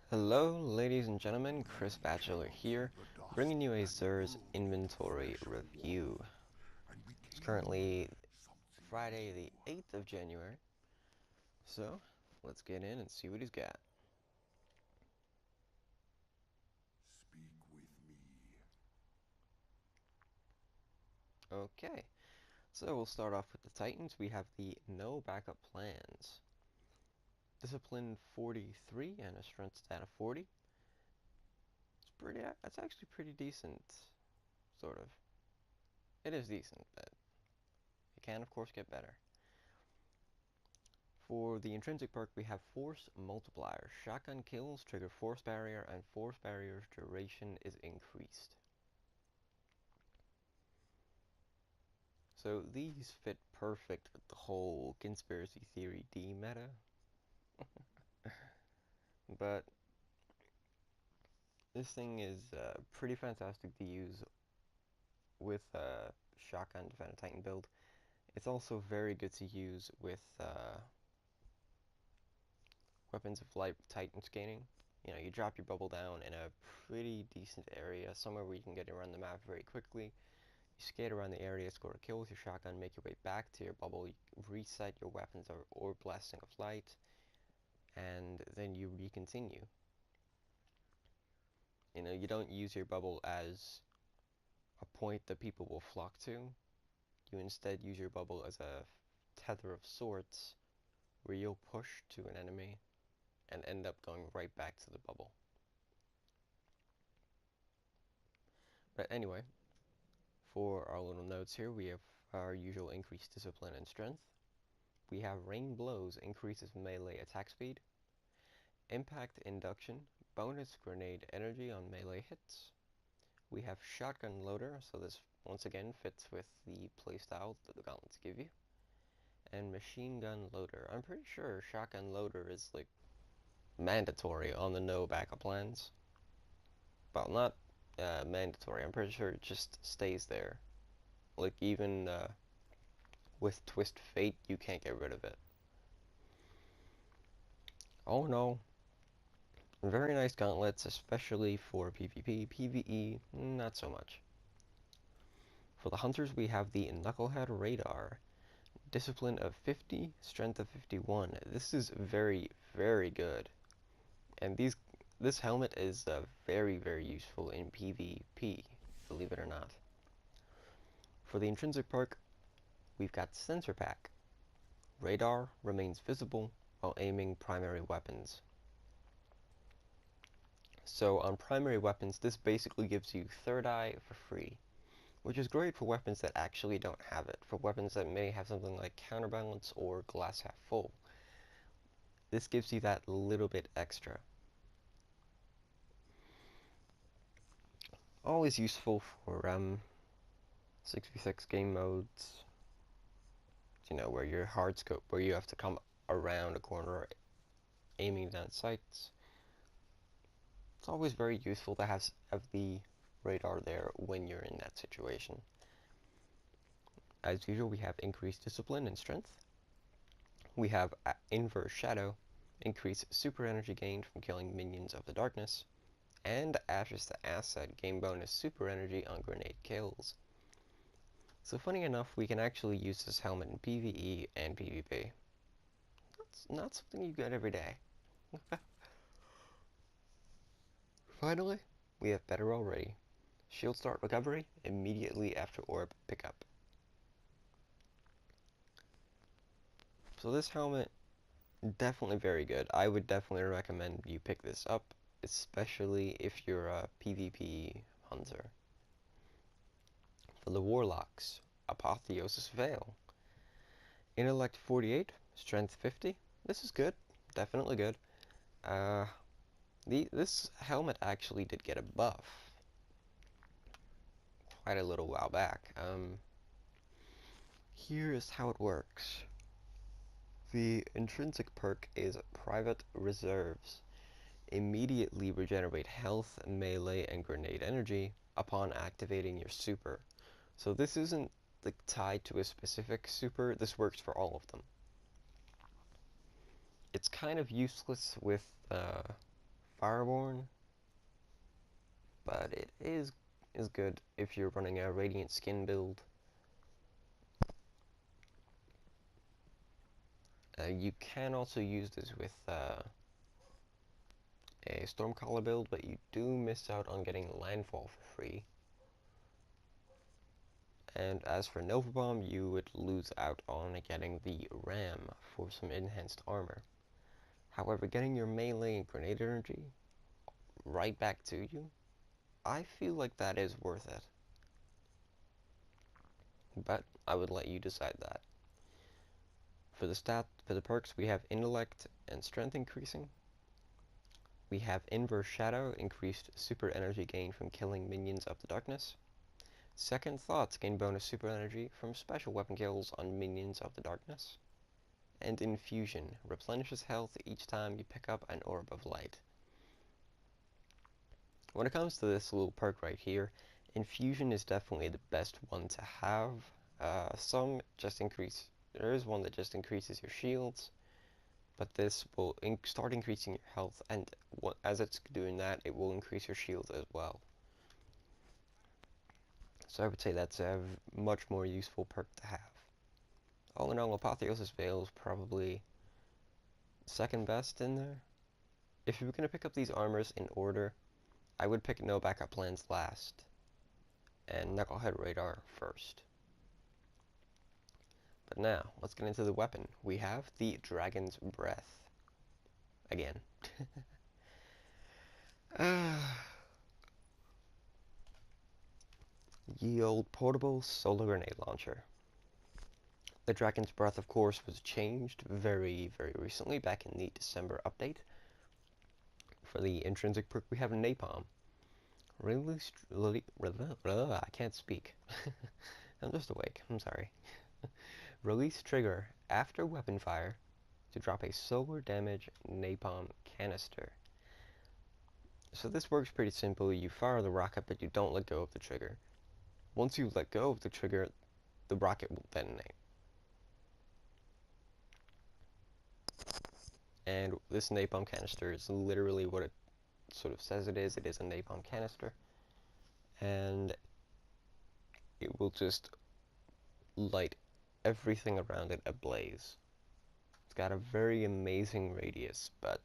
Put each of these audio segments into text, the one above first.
Hello, ladies and gentlemen, Chris Batchelor here, bringing you a Xurs inventory review. It's currently Friday the 8th of January, so let's get in and see what he's got. Speak with me. Okay, so we'll start off with the Titans. We have the no backup plans. Discipline 43 and a strength stat of 40. That's actually pretty decent, sort of. It is decent, but it can of course get better. For the intrinsic perk, we have Force Multiplier. Shotgun kills trigger Force Barrier, and Force Barrier's duration is increased. So these fit perfect with the whole conspiracy theory D meta. But this thing is pretty fantastic to use with Shotgun Defender Titan build. It's also very good to use with Weapons of Light Titan scaling. You know, you drop your bubble down in a pretty decent area, somewhere where you can get around the map very quickly. You skate around the area, score a kill with your shotgun, make your way back to your bubble, you reset your weapons or Blasting of Light, and then you recontinue. You know, you don't use your bubble as a point that people will flock to. You instead use your bubble as a tether of sorts, where you'll push to an enemy and end up going right back to the bubble. But anyway, for our little notes here, we have our usual increased discipline and strength. We have Rain Blows increases melee attack speed. Impact Induction, bonus grenade energy on melee hits. We have Shotgun Loader, so this once again fits with the playstyle that the gauntlets give you. And Machine Gun Loader. I'm pretty sure Shotgun Loader is like mandatory on the no backup plans. Well, not mandatory, I'm pretty sure it just stays there. Like even with Twist Fate, you can't get rid of it. Oh no. Very nice gauntlets, especially for PvP. PvE, not so much. For the hunters, we have the Knucklehead Radar. Discipline of 50, strength of 51. This is very, very good. And this helmet is very, very useful in PvP, believe it or not. For the intrinsic perk, we've got Sensor Pack. Radar remains visible while aiming primary weapons. So on primary weapons, this basically gives you third eye for free, which is great for weapons that actually don't have it, for weapons that may have something like counterbalance or glass half full. This gives you that little bit extra. Always useful for 6v6 game modes, you know, where you're hard scope, where you have to come around a corner aiming down sights. It's always very useful to have the radar there when you're in that situation. As usual, we have increased discipline and strength. We have Inverse Shadow, increased super energy gained from killing minions of the darkness, and Ashes to Asset, gain bonus super energy on grenade kills. So funny enough, we can actually use this helmet in PvE and PvP. That's not something you get every day. Finally, we have Better Already. Shield start recovery immediately after orb pickup. So this helmet, definitely very good. I would definitely recommend you pick this up, especially if you're a PvP hunter. For the Warlocks, Apotheosis Veil. Intellect 48, Strength 50. This is good, definitely good. Uh, this helmet actually did get a buff quite a little while back. Here is how it works. The intrinsic perk is Private Reserves. Immediately regenerate health, melee, and grenade energy upon activating your super. So this isn't like tied to a specific super, this works for all of them. It's kind of useless with Fireborn, but it is good if you're running a Radiant Skin build. You can also use this with a Stormcaller build, but you do miss out on getting Landfall for free. And as for Nova Bomb, you would lose out on getting the Ram for some enhanced armor. However, getting your melee and grenade energy right back to you, I feel like that is worth it. But I would let you decide that. For the perks, we have Intellect and Strength increasing. We have Inverse Shadow, increased super energy gain from killing minions of the darkness. Second Thoughts, gain bonus super energy from special weapon kills on minions of the darkness. And Infusion, replenishes health each time you pick up an orb of light. When it comes to this little perk right here, Infusion is definitely the best one to have. There is one that just increases your shields, but this will start increasing your health, and as it's doing that, it will increase your shields as well. So I would say that's a much more useful perk to have. All in all, Apotheosis Veil is probably second best in there. If you were going to pick up these armors in order, I would pick No Backup Plans last, and Knucklehead Radar first. But now, let's get into the weapon. We have the Dragon's Breath. Again. Ye old portable solar grenade launcher. The Dragon's Breath, of course, was changed very, very recently, back in the December update. For the intrinsic perk, we have Napalm. I can't speak. I'm just awake, I'm sorry. Release trigger after weapon fire to drop a solar damage napalm canister. So this works pretty simple. You fire the rocket, but you don't let go of the trigger. Once you let go of the trigger, the rocket will detonate. And this napalm canister is literally what it sort of says it is. It is a napalm canister. And it will just light everything around it ablaze. It's got a very amazing radius, but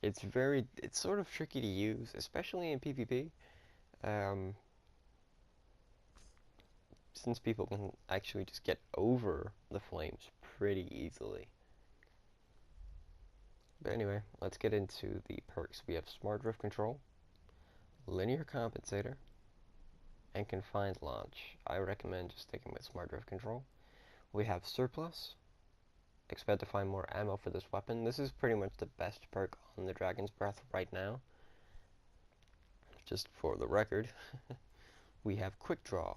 it's sort of tricky to use, especially in PvP, since people can actually just get over the flames pretty easily. But anyway, let's get into the perks. We have Smart Drift Control, Linear Compensator, and Confined Launch. I recommend just sticking with Smart Drift Control. We have Surplus. Expect to find more ammo for this weapon. This is pretty much the best perk on the Dragon's Breath right now. Just for the record. We have Quick Draw,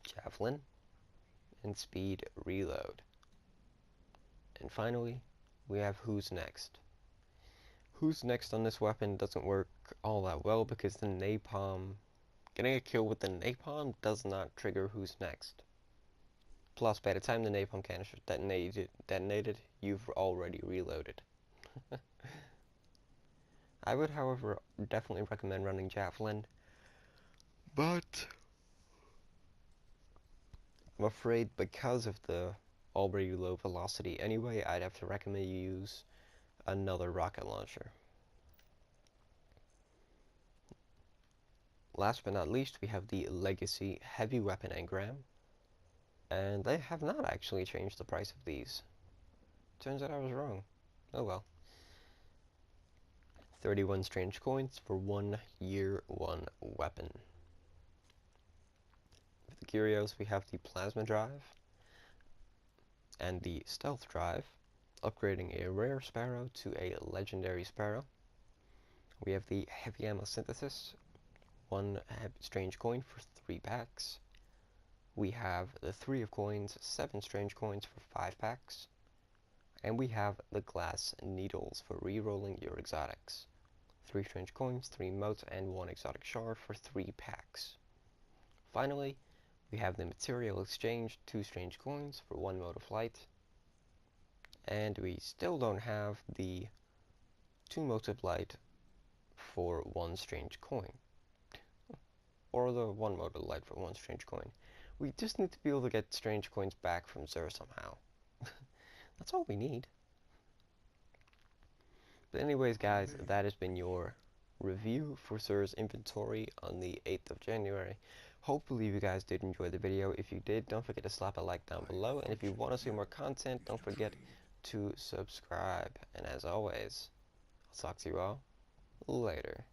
Javelin, and Speed Reload. And finally, we have Who's Next. Who's Next on this weapon doesn't work all that well because the napalm, getting a kill with the napalm does not trigger Who's Next. Plus, by the time the napalm canister detonated, you've already reloaded. I would, however, definitely recommend running Javelin, but I'm afraid because of the already low velocity anyway, I'd have to recommend you use another rocket launcher. Last but not least, we have the Legacy Heavy Weapon Engram, and they have not actually changed the price of these. Turns out I was wrong. Oh well. 31 strange coins for 1 year 1 weapon. For the curios, we have the Plasma Drive and the Stealth Drive, upgrading a rare Sparrow to a legendary Sparrow. We have the Heavy Ammo Synthesis, 1 strange coin for 3 packs. We have the 3 of coins, 7 strange coins for 5 packs. And we have the Glass Needles for re-rolling your exotics. 3 strange coins, 3 motes, and 1 exotic shard for 3 packs. Finally, we have the Material Exchange, 2 strange coins for 1 mode of light. And we still don't have the 2 motive light for 1 strange coin. Or the 1 motive light for 1 strange coin. We just need to be able to get strange coins back from Xurs somehow. That's all we need. But anyways, guys, that has been your review for Xurs inventory on the 8th of January. Hopefully you guys did enjoy the video. If you did, don't forget to slap a like down My below. And if you function want to see more here content, is don't to forget train. to subscribe. And as always, I'll talk to you all later.